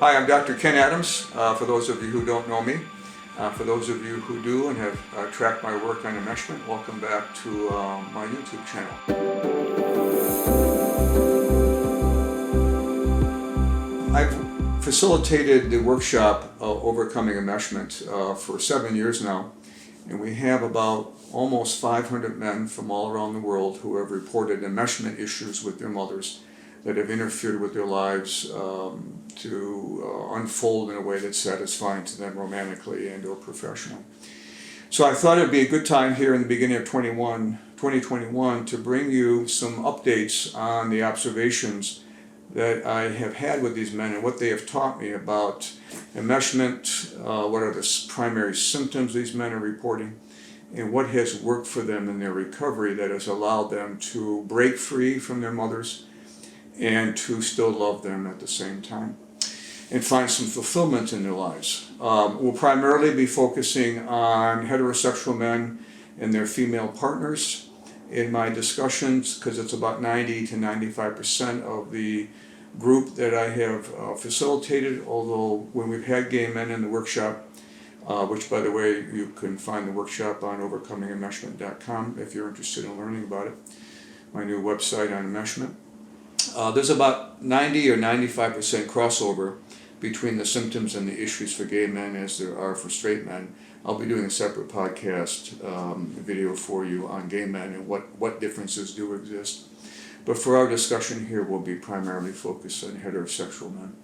Hi, I'm Dr. Ken Adams, for those of you who don't know me. For those of you who do and have tracked my work on enmeshment, welcome back to my YouTube channel. I've facilitated the workshop Overcoming Enmeshment for 7 years now, and we have about almost 500 men from all around the world who have reported enmeshment issues with their mothers that have interfered with their lives to unfold in a way that's satisfying to them romantically and or professionally. So I thought it'd be a good time here in the beginning of 2021 to bring you some updates on the observations that I have had with these men and what they have taught me about enmeshment, what are the primary symptoms these men are reporting, and what has worked for them in their recovery that has allowed them to break free from their mothers and to still love them at the same time and find some fulfillment in their lives. We'll primarily be focusing on heterosexual men and their female partners in my discussions, because it's about 90 to 95% of the group that I have facilitated, although when we've had gay men in the workshop, which by the way you can find the workshop on overcomingenmeshment.com if you're interested in learning about it, my new website on enmeshment. There's about 90 or 95% crossover between the symptoms and the issues for gay men as there are for straight men. I'll be doing a separate podcast video for you on gay men and what differences do exist. But for our discussion here, we'll be primarily focused on heterosexual men.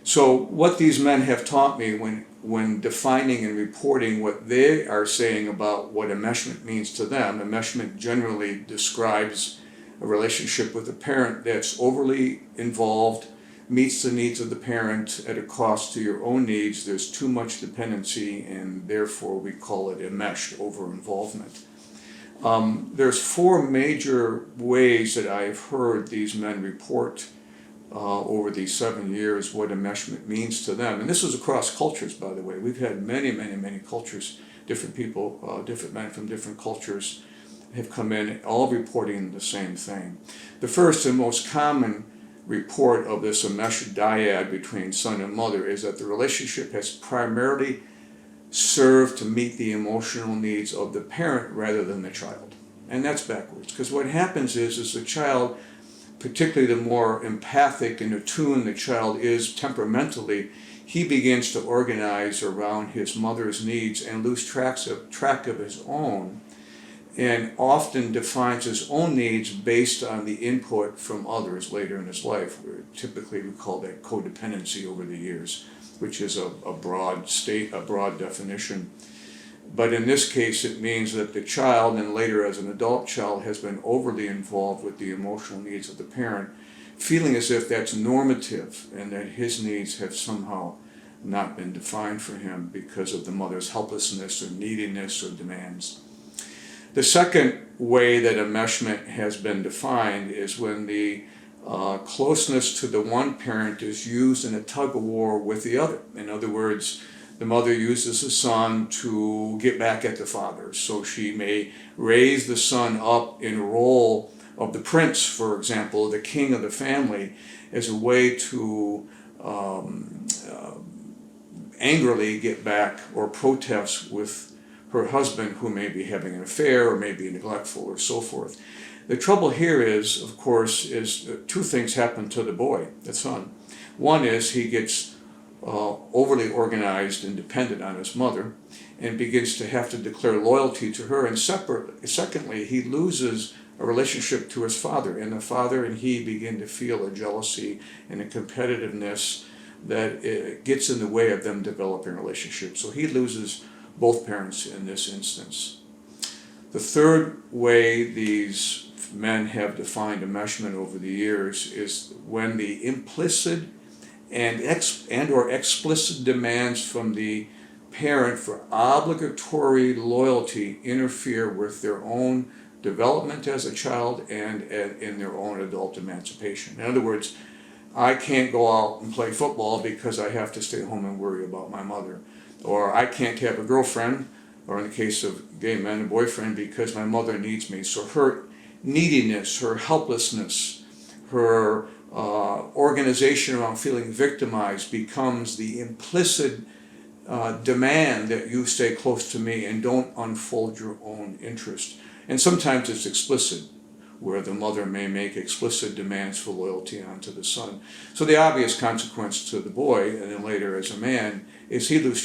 So what these men have taught me when defining and reporting what they are saying about what enmeshment means to them, enmeshment generally describes a relationship with a parent that's overly involved, meets the needs of the parent at a cost to your own needs. There's too much dependency, and therefore we call it enmeshed, over-involvement. There's 4 major ways that I've heard these men report over these 7 years what enmeshment means to them. And this is across cultures, by the way. We've had many cultures, different people, different men from different cultures have come in, all reporting the same thing. The first and most common report of this enmeshed dyad between son and mother is that the relationship has primarily served to meet the emotional needs of the parent rather than the child. And that's backwards, because what happens is the child, particularly the more empathic and attuned the child is temperamentally, he begins to organize around his mother's needs and lose track of his own, and often defines his own needs based on the input from others later in his life. Typically we call that codependency over the years, which is a broad definition. But in this case it means that the child, and later as an adult child, has been overly involved with the emotional needs of the parent, feeling as if that's normative and that his needs have somehow not been defined for him because of the mother's helplessness or neediness or demands. The second way that enmeshment has been defined is when the closeness to the one parent is used in a tug of war with the other. In other words, the mother uses the son to get back at the father. So she may raise the son up in a role of the prince, for example, the king of the family, as a way to angrily get back or protest with her husband, who may be having an affair or may be neglectful or so forth. The trouble here is, of course, is 2 things happen to the boy, the son. One is he gets overly organized and dependent on his mother and begins to have to declare loyalty to her. And secondly, he loses a relationship to his father, and the father and he begin to feel a jealousy and a competitiveness that gets in the way of them developing a relationship. So he loses both parents in this instance. The third way these men have defined enmeshment over the years is when the implicit and or explicit demands from the parent for obligatory loyalty interfere with their own development as a child and in their own adult emancipation. In other words, I can't go out and play football because I have to stay home and worry about my mother. Or I can't have a girlfriend, or in the case of gay men, a boyfriend, because my mother needs me. So her neediness, her helplessness, her organization around feeling victimized becomes the implicit demand that you stay close to me and don't unfold your own interest. And sometimes it's explicit, where the mother may make explicit demands for loyalty onto the son. So the obvious consequence to the boy, and then later as a man, is he loses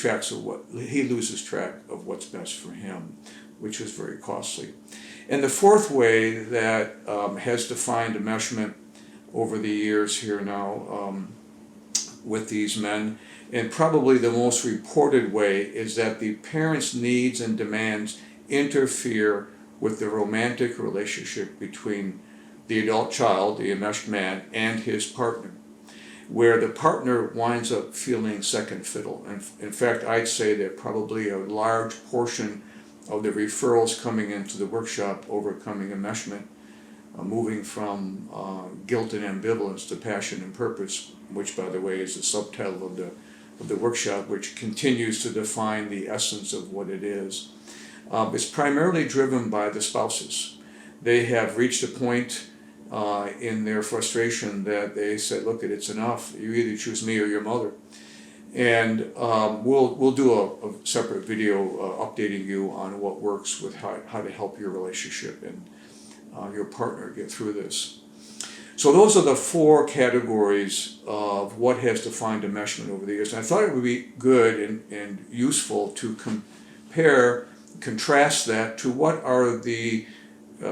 track of what's best for him, which is very costly. And the fourth way that has defined enmeshment over the years here now with these men, and probably the most reported way, is that the parents' needs and demands interfere with the romantic relationship between the adult child, the enmeshed man, and his partner, where the partner winds up feeling second fiddle. And in fact, I'd say that probably a large portion of the referrals coming into the workshop overcoming enmeshment, moving from guilt and ambivalence to passion and purpose, which by the way is the subtitle of the workshop, which continues to define the essence of what it is primarily driven by the spouses. They have reached a point in their frustration that they said, look, it's enough. You either choose me or your mother. And we'll do a separate video updating you on what works with how to help your relationship and your partner get through this. So those are the four categories of what has defined enmeshment over the years. And I thought it would be good and useful to contrast that to what are the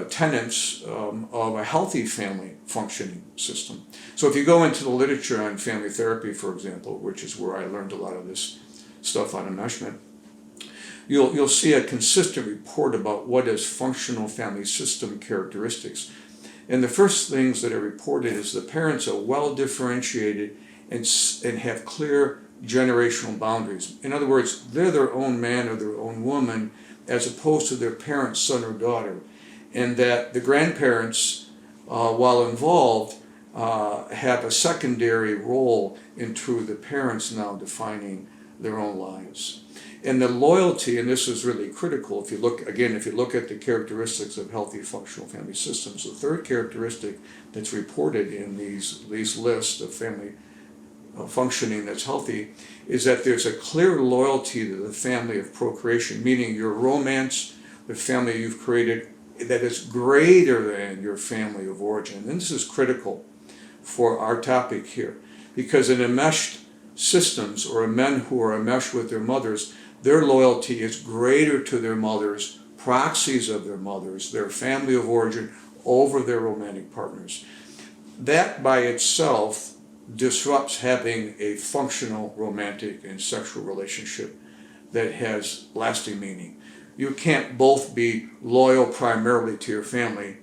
tenets of a healthy family functioning system. So if you go into the literature on family therapy, for example, which is where I learned a lot of this stuff on enmeshment, you'll see a consistent report about what is functional family system characteristics. And the first things that are reported is the parents are well differentiated and have clear generational boundaries. In other words, they're their own man or their own woman as opposed to their parent's son or daughter. And that the grandparents, while involved, have a secondary role into the parents now defining their own lives. And the loyalty, and this is really critical, if you look at the characteristics of healthy functional family systems, the third characteristic that's reported in these lists of family functioning that's healthy is that there's a clear loyalty to the family of procreation, meaning your romance, the family you've created, that is greater than your family of origin. And this is critical for our topic here, because in enmeshed systems, or men who are enmeshed with their mothers, their loyalty is greater to their mothers, proxies of their mothers, their family of origin, over their romantic partners. That by itself disrupts having a functional romantic and sexual relationship that has lasting meaning. You can't both be loyal primarily to your family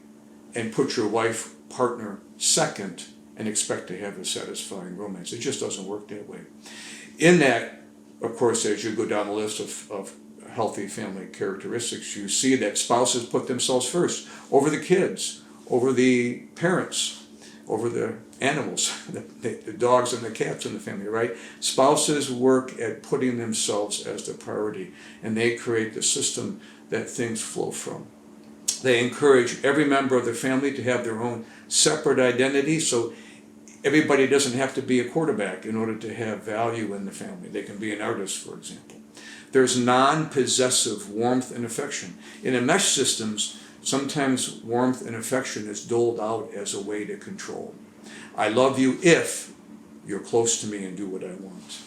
and put your wife, partner second and expect to have a satisfying romance. It just doesn't work that way. In that, of course, as you go down the list of healthy family characteristics, you see that spouses put themselves first over the kids, over the parents, over the animals, the dogs and the cats in the family, right? Spouses work at putting themselves as the priority, and they create the system that things flow from. They encourage every member of the family to have their own separate identity, so everybody doesn't have to be a quarterback in order to have value in the family. They can be an artist, for example. There's non-possessive warmth and affection. In enmeshed systems, sometimes warmth and affection is doled out as a way to control. I love you if you're close to me and do what I want.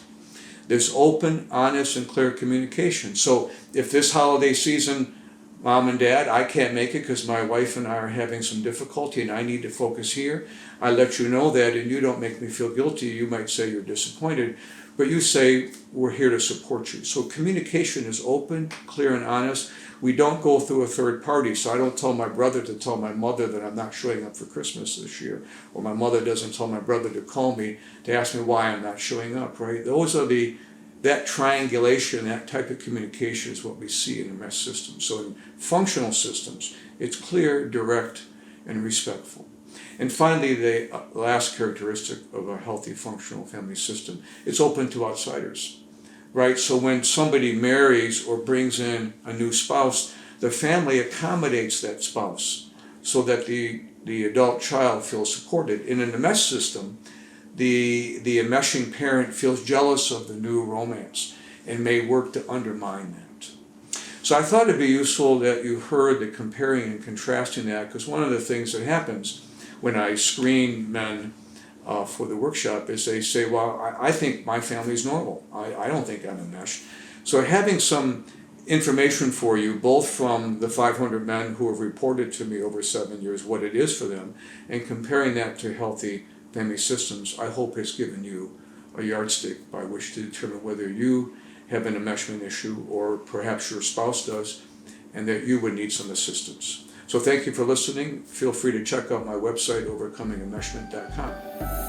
There's open, honest, and clear communication. So if this holiday season, Mom and Dad, I can't make it because my wife and I are having some difficulty and I need to focus here, I let you know that, and you don't make me feel guilty. You might say you're disappointed, but you say, we're here to support you. So communication is open, clear, and honest. We don't go through a third party. So I don't tell my brother to tell my mother that I'm not showing up for Christmas this year. Or my mother doesn't tell my brother to call me to ask me why I'm not showing up, right? Those are that triangulation, that type of communication is what we see in the mesh system. So in functional systems, it's clear, direct, and respectful. And finally, the last characteristic of a healthy functional family system, it's open to outsiders, right? So when somebody marries or brings in a new spouse, the family accommodates that spouse so that the the adult child feels supported. In an enmesh system, the enmeshing parent feels jealous of the new romance and may work to undermine that. So I thought it'd be useful that you heard the comparing and contrasting that, because one of the things that happens when I screen men for the workshop is they say, well, I think my family's normal. I don't think I'm enmeshed. So having some information for you, both from the 500 men who have reported to me over 7 years what it is for them, and comparing that to healthy family systems, I hope has given you a yardstick by which to determine whether you have an enmeshment issue or perhaps your spouse does, and that you would need some assistance. So thank you for listening. Feel free to check out my website, overcomingenmeshment.com.